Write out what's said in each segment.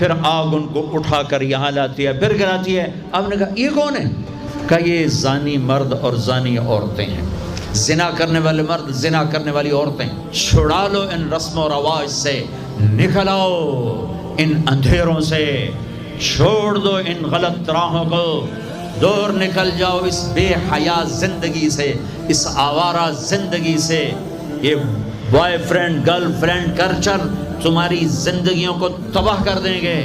پھر آگ ان کو اٹھا کر یہاں لاتی ہے، پھر گراتی ہے۔ آپ نے کہا یہ کون ہے؟ کہا یہ زانی مرد اور زانی عورتیں ہیں، زنا کرنے والے مرد، زنا کرنے والی عورتیں۔ چھڑا لو ان رسم و رواج سے، نکل آؤ ان اندھیروں سے، چھوڑ دو ان غلط راہوں کو، دور نکل جاؤ اس بے حیا زندگی سے، اس آوارہ زندگی سے۔ یہ boy friend girl friend culture تمہاری زندگیوں کو تباہ کر دیں گے۔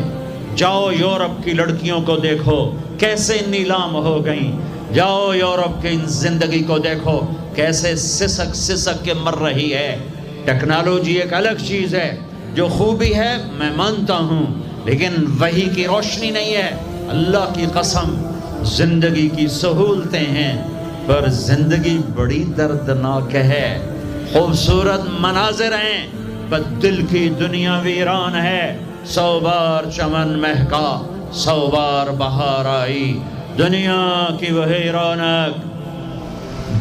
جاؤ یورپ کی لڑکیوں کو دیکھو کیسے نیلام ہو گئیں، جاؤ یورپ کی زندگی کو دیکھو کیسے سسک سسک کے مر رہی ہے۔ ٹیکنالوجی ایک الگ چیز ہے، جو خوبی ہے میں مانتا ہوں، لیکن وحی کی روشنی نہیں ہے۔ اللہ کی قسم زندگی کی سہولتیں ہیں، پر زندگی بڑی دردناک ہے۔ خوبصورت مناظر ہیں پر دل کی دنیا ویران ہے۔ 100 بار چمن مہکا، 100 بار بہار آئی، دنیا کی وہی رونق،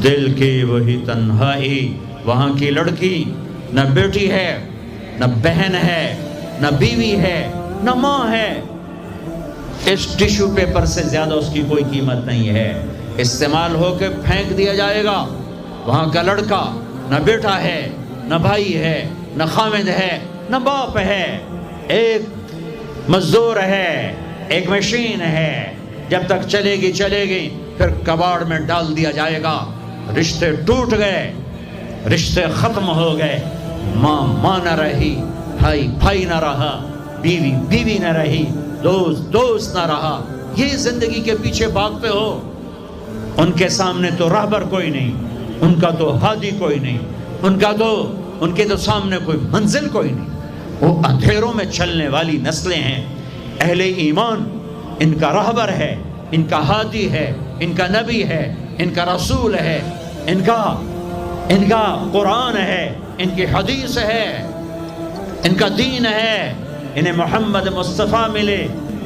دل کی وہی تنہائی۔ وہاں کی لڑکی نہ بیٹی ہے، نہ بہن ہے، نہ بیوی ہے، نہ ماں ہے۔ اس ٹیشو پیپر سے زیادہ اس کی کوئی قیمت نہیں ہے، استعمال ہو کے پھینک دیا جائے گا۔ وہاں کا لڑکا نہ بیٹا ہے، نہ بھائی ہے، نہ خامد ہے، نہ باپ ہے، ایک مزدور ہے، ایک مشین ہے۔ جب تک چلے گی پھر کباڑ میں ڈال دیا جائے گا۔ رشتے ٹوٹ گئے، رشتے ختم ہو گئے، ماں نہ رہی، بھائی نہ رہا، بیوی نہ رہی، دوست نہ رہا۔ یہ زندگی کے پیچھے بھاگتے ہو۔ ان کے سامنے تو راہبر کوئی نہیں، ان کا تو ہادی کوئی نہیں، ان کے تو سامنے کوئی منزل کوئی نہیں۔ وہ اندھیروں میں چلنے والی نسلیں ہیں۔ اہل ایمان ان کا راہبر ہے، ان کا ہادی ہے، ان کا نبی ہے، ان کا رسول ہے، ان کا قرآن ہے، ان کی حدیث ہے، ان کا دین ہے، انہیں محمد مصطفیٰ ملے۔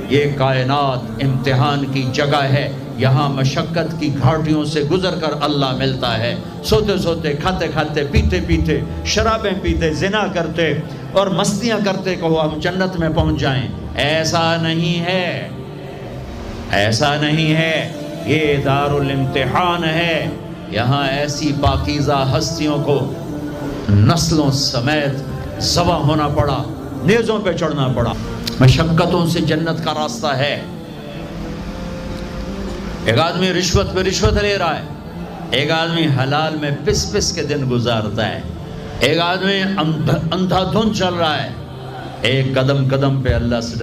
یہ کائنات امتحان کی جگہ ہے، یہاں مشقت کی گھاٹیوں سے گزر کر اللہ ملتا ہے۔ سوتے سوتے، کھاتے کھاتے، پیتے پیتے، شرابیں پیتے، زنا کرتے اور مستیاں کرتے کہو ہم جنت میں پہنچ جائیں، ایسا نہیں ہے، ایسا نہیں ہے۔ یہ دار الامتحان ہے، یہاں ایسی پاکیزہ ہستیوں کو نسلوں سمیت ذبح ہونا پڑا، نیزوں پہ چڑھنا پڑا۔ مشقتوں سے جنت کا راستہ ہے۔ ایک آدمی رشوت پہ رشوت لے رہا ہے، ایک آدمی حلال میں پس کے دن گزارتا ہے، ایک آدمی اندھا دھند چل رہا ہے، ایک قدم قدم پہ اللہ سے